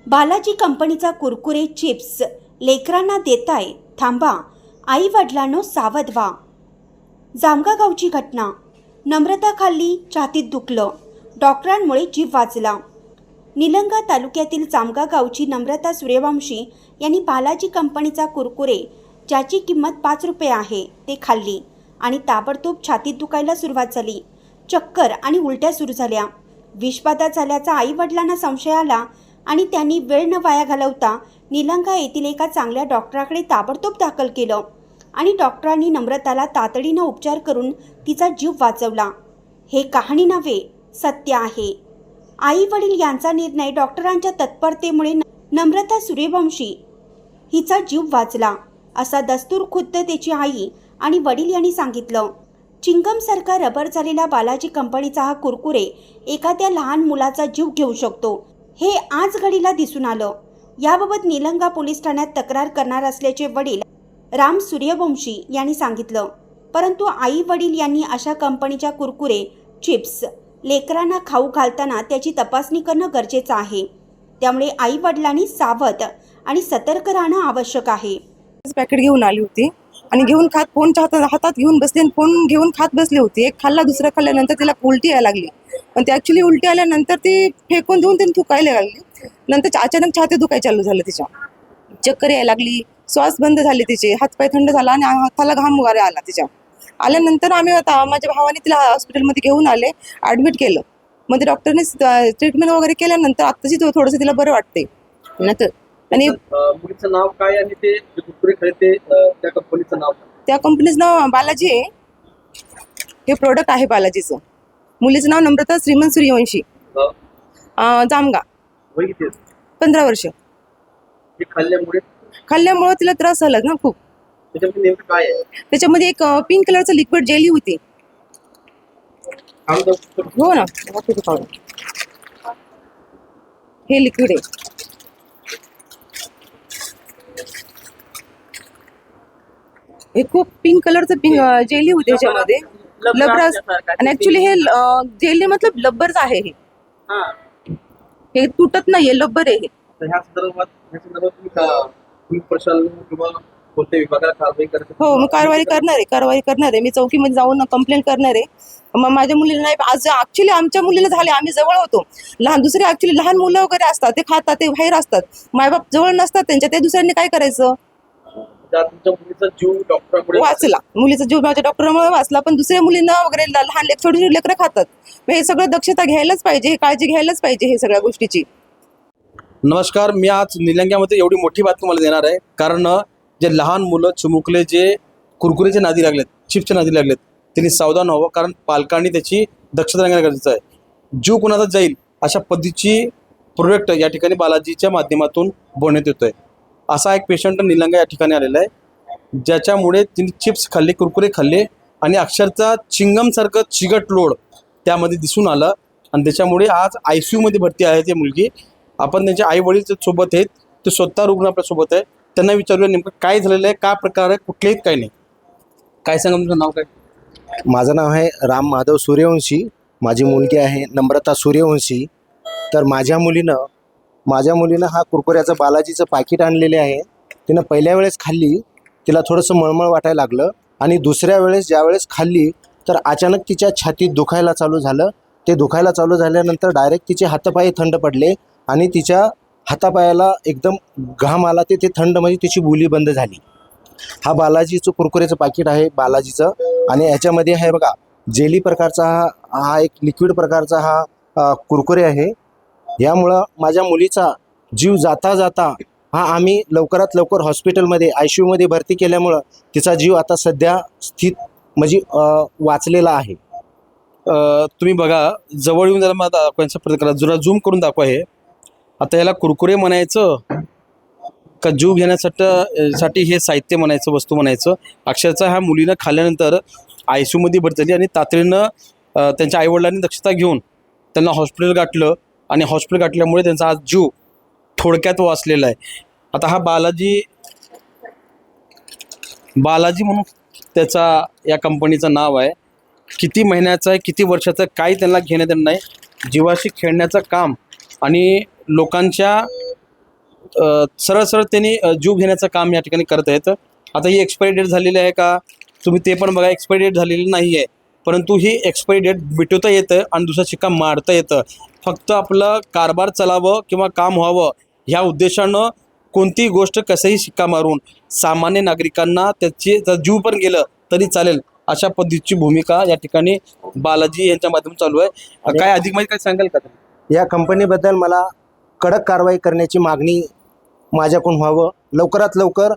बालाजी कंपनीचा कुरकुरे चिप्स लेकरांना देताय, थांबा, आई वडिलांनो सावध व्हा. जामगा गावची घटना. नम्रता खाल्ली, छातीत दुखलं, डॉक्टरांमुळे जीव वाचला. निलंगा तालुक्यातील जामगा गावची नम्रता सूर्यवंशी यांनी बालाजी कंपनीचा कुरकुरे ज्याची किंमत 5 रुपये आहे ते खाल्ली आणि ताबडतोब छातीत दुखायला सुरुवात झाली. चक्कर आणि उलट्या सुरू झाल्या. विषबाधा झाल्याचा आई वडिलांना संशय आला आणि त्यांनी वेळ न वाया घालवता निलंगा येथील एका चांगल्या डॉक्टराकडे ताबडतोब दाखल केलं आणि डॉक्टरांनी नम्रताला तातडीनं उपचार करून तिचा जीव वाचवला. हे कहाणी नव्हे, सत्य आहे. आई वडील यांचा निर्णय, डॉक्टरांच्या तत्परतेमुळे नम्रता सूर्यवंशी हिचा जीव वाचला, असा दस्तूर खुद्द त्याची आई आणि वडील यांनी सांगितलं. चिंगमसारखा रबर झालेला बालाजी कंपनीचा हा कुरकुरे एखाद्या लहान मुलाचा जीव घेऊ शकतो, हे आज घडीला दिसून आलं. याबाबत निलंगा पोलीस ठाण्यात तक्रार करणार असल्याचे वडील राम सूर्यवंशी यांनी सांगितलं. परंतु आई वडील यांनी अशा कंपनीच्या कुरकुरे चिप्स लेकरांना खाऊ घालताना त्याची तपासणी करणं गरजेचं आहे. त्यामुळे आई वडिलांनी सावध आणि सतर्क राहणं आवश्यक आहे. पॅकेट घेऊन आली होती आणि घेऊन खात फोन हातात घेऊन बसले आणि फोन घेऊन खात बसली होती. एक खाल्ला, दुसरा खाल्ल्यानंतर तिला उलटी यायला लागली. पण ती ॲक्च्युली उलटी आल्यानंतर ती फेकून देऊन तिने थुकायला लागली. नंतर अचानक छाती दुखायला चालू झालं, तिच्या चक्कर यायला लागली, श्वास बंद झाले, तिचे हातपाय थंड झाला आणि हाताला घाम वगैरे आला. तिच्या आल्यानंतर आम्ही आता माझ्या भावाने तिला हॉस्पिटलमध्ये घेऊन आले, ॲडमिट केलं. मग ते डॉक्टरने ट्रीटमेंट वगैरे केल्यानंतर आत्ताची थोडंसं तिला बरं वाटते. नंतर आणि मुलीचं नाव काय आणि ते कुरकुरे खरेदी त्या कंपनीचं नाव? त्या कंपनीचं नाव बालाजी आहे. हे प्रोडक्ट आहे बालाजीचं. मुलीचं नाव नम्रता श्रीमंत सूर्यवंशी, जामगा, वय किती? 15 वर्ष. हे खाल्ल्यामुळे तिला त्रास झाला ना खूप. त्याच्यामध्ये नेमकं काय आहे? त्याच्यामध्ये एक पिंक कलरचं लिक्विड जेली होती. हो ना, हे लिक्विड आहे. हे खूप पिंक कलरचं जेली होती त्याच्यामध्ये, लब्बर. आणि ऍक्च्युली हे जेली मतलब लब्बरच आहे. हे तुटत नाहीये, लब्बर आहे. ह्या संदर्भात तुम्ही प्रशासन किंवा कोणत्या विभागाला कारवाई करते? हो, मग कारवाई करणार आहे. मी चौकीमध्ये जाऊन कंप्लेंट करणार आहे. मग माझ्या मुलीला नाही, आज ऍक्च्युली आमच्या मुलीला झाले, आम्ही जवळ होतो. दुसरे ऍक्च्युली लहान मुलं वगैरे असतात, ते खातात, ते बाहेर असतात, मायबाप जवळ नसतात त्यांच्या, ते दुसऱ्यांनी काय करायचं? तुमच्या मुलीचा जीव डॉक्टरांमुळे वाचला. मुलीचा जीव माझ्या डॉक्टरांमुळे वाचला. पण दुसऱ्या मुलींना वगैरे लहान छोटी लेकरं खातात. हे सगळं दक्षता घ्यायलाच पाहिजे, काळजी घ्यायलाच पाहिजे हे सगळ्या गोष्टीची. नमस्कार, मी आज निलंग्यामध्ये एवढी मोठी बात तुम्हाला देणार आहे, कारण जे लहान मुलं चिमुकले जे कुरकुरेच्या नादी लागलेत, चिप्सच्या नादी लागलेत, त्यांनी सावधान व्हावं, कारण पालकांनी त्याची दक्षता घेणं गरजेचं आहे. जीव कुणाचा जाईल अशा पद्धतीची प्रोडक्ट या ठिकाणी बालाजीच्या माध्यमातून बनवण्यात येतोय. असा एक पेशंट निलंगा या ठिकाणी आलेला आहे, ज्याच्यामुळे तिने चिप्स खाल्ले, कुरकुरे खाल्ले आणि अक्षरशः चिंगमसारखं चिकट लोड त्यामध्ये दिसून आलं आणि त्याच्यामुळे आज ICU मध्ये भरती आहे ती मुलगी. आपण त्यांचे आई वडील सोबत आहेत, ते स्वतः रुग्ण आपल्यासोबत आहे. त्यांना विचारूया नेमकं काय झालेलं आहे, काय प्रकार आहे, कुठलेही काय नाही. काय सांगा, तुमचं नाव काय? माझं नाव आहे राम माधव सूर्यवंशी. माझी मुलगी आहे नम्रता सूर्यवंशी. तर माझ्या मुलीनं हा कुरकुऱ्याचं बालाजीचं पाकिट आणलेले आहे. तिनं पहिल्या वेळेस खाल्ली, तिला थोडंसं मळमळ वाटायला लागलं आणि दुसऱ्या वेळेस ज्यावेळेस खाल्ली तर अचानक तिच्या छातीत दुखायला चालू झालं. ते दुखायला चालू झाल्यानंतर डायरेक्ट तिचे हातपाय थंड पडले आणि तिच्या हातापायाला एकदम घाम आला. ते थंड म्हणजे तिची बोली बंद झाली. हा बालाजीचं कुरकुरेचं पाकिट आहे बालाजीचं आणि याच्यामध्ये आहे बघा जेली प्रकारचा हा एक लिक्विड प्रकारचा हा कुरकुरे आहे. यामुळं माझ्या मुलीचा जीव जाता हा आम्ही लवकरात लवकर हॉस्पिटलमध्ये ICU मध्ये भरती केल्यामुळं तिचा जीव आता सध्या स्थित म्हणजे वाचलेला आहे. तुम्ही बघा, जवळ येऊन जरा मला दाखवायचा प्रयत्न करा, जरा झूम करून दाखवा. हे आता याला कुरकुरे म्हणायचं का जीव घेण्यासाठी हे साहित्य म्हणायचं, वस्तू म्हणायचं? अक्षरशः ह्या मुलीनं खाल्ल्यानंतर ICU मध्ये भरती झाली आणि तातडीनं त्यांच्या आईवडिलांनी दक्षता घेऊन त्यांना हॉस्पिटल गाठलं आणि हॉस्पिटल गाठल्यामुळे त्यांचा आज जीव थोडक्यात वाचलेला आहे. आता हा बालाजी म्हणून त्याचा या कंपनीचं नाव आहे. किती महिन्याचा आहे, किती वर्षाचं आहे, काही त्यांना घेणं देणं नाही. जीवाशी खेळण्याचं काम आणि लोकांच्या सरळ सरळ त्यांनी जीव घेण्याचं काम या ठिकाणी करत आहेत. आता ही एक्सपायरी डेट झालेली आहे का तुम्ही ते पण बघा, एक्सपायरी डेट झालेली नाही आहे, परंतु ही एक्सपायरी डेट मिटवता येतं आणि दुसरा शिक्का मारता येतं. फक्त आपलं कारभार चालावं किंवा काम व्हावं ह्या उद्देशानं कोणतीही गोष्ट कसंही शिक्का मारून सामान्य नागरिकांना त्याचा जीव पण गेलं तरी चालेल अशा पद्धतीची भूमिका या ठिकाणी बालाजी यांच्या माध्यमातून चालू आहे. काय अधिक माहिती काय सांगाल का तुम्ही? या कंपनीबद्दल मला कडक कारवाई करण्याची मागणी माझ्याकडून व्हावं. लवकरात लवकर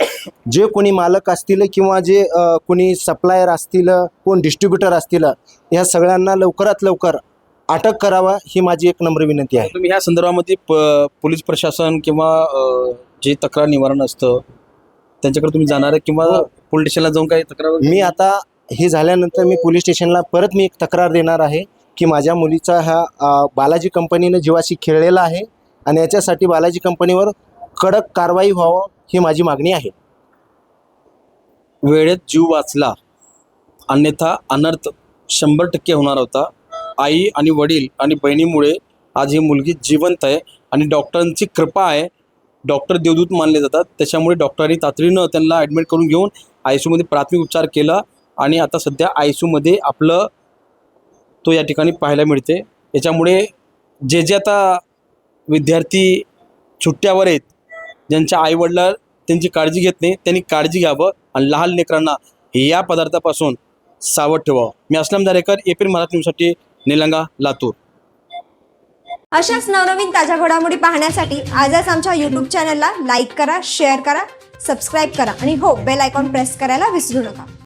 जे कोणी मालक असतील किंवा जे कोणी सप्लायर असतील, कोण डिस्ट्रीब्युटर असतील, ह्या सगळ्यांना लवकरात लवकर अटक करावा ही माझी एक नम्र विनंती आहे. तुम्ही ह्या संदर्भामध्ये पोलीस प्रशासन किंवा जे तक्रार निवारण असतं त्यांच्याकडे तुम्ही जाणार आहे किंवा पोलीस स्टेशनला जाऊन काही तक्रार? मी आता हे झाल्यानंतर मी पोलीस स्टेशनला परत मी एक तक्रार देणार आहे की माझ्या मुलीचा हा बालाजी कंपनीनं जीवाशी खेळलेला आहे आणि याच्यासाठी बालाजी कंपनीवर कडक कारवाई व्हावं ही माझी मागणी आहे. वेळेत जीव वाचला, अन्यथा अनर्थ 100% होणार होता. आई आणि वडील आणि बहिणीमुळे आज ही मुलगी जिवंत आहे आणि डॉक्टरांची कृपा आहे. डॉक्टर देवदूत मानले जातात, त्याच्यामुळे डॉक्टरांनी तातडीनं त्यांना ॲडमिट करून घेऊन ICUमध्ये प्राथमिक उपचार केला आणि आता सध्या ICUमध्ये आपलं तो या ठिकाणी पाहायला मिळते. याच्यामुळे जे जे आता विद्यार्थी सुट्ट्यावर आहेत, ज्यांच्या आईवडिला त्यांची काळजी घेत नाही, त्यांनी काळजी घ्यावं आणि लहान लेकरांना या पदार्थापासून सावध ठेवावं. मी असलम दारेकर, APN मराठी न्यूजसाठी निलंगा, लातूर. अशाच नवनवीन ताज्या घडामोडी पाहण्यासाठी आजच आमच्या YouTube चॅनलला लाईक करा, शेअर करा, सबस्क्राईब करा आणि हो बेल आयकॉन प्रेस करायला विसरू नका.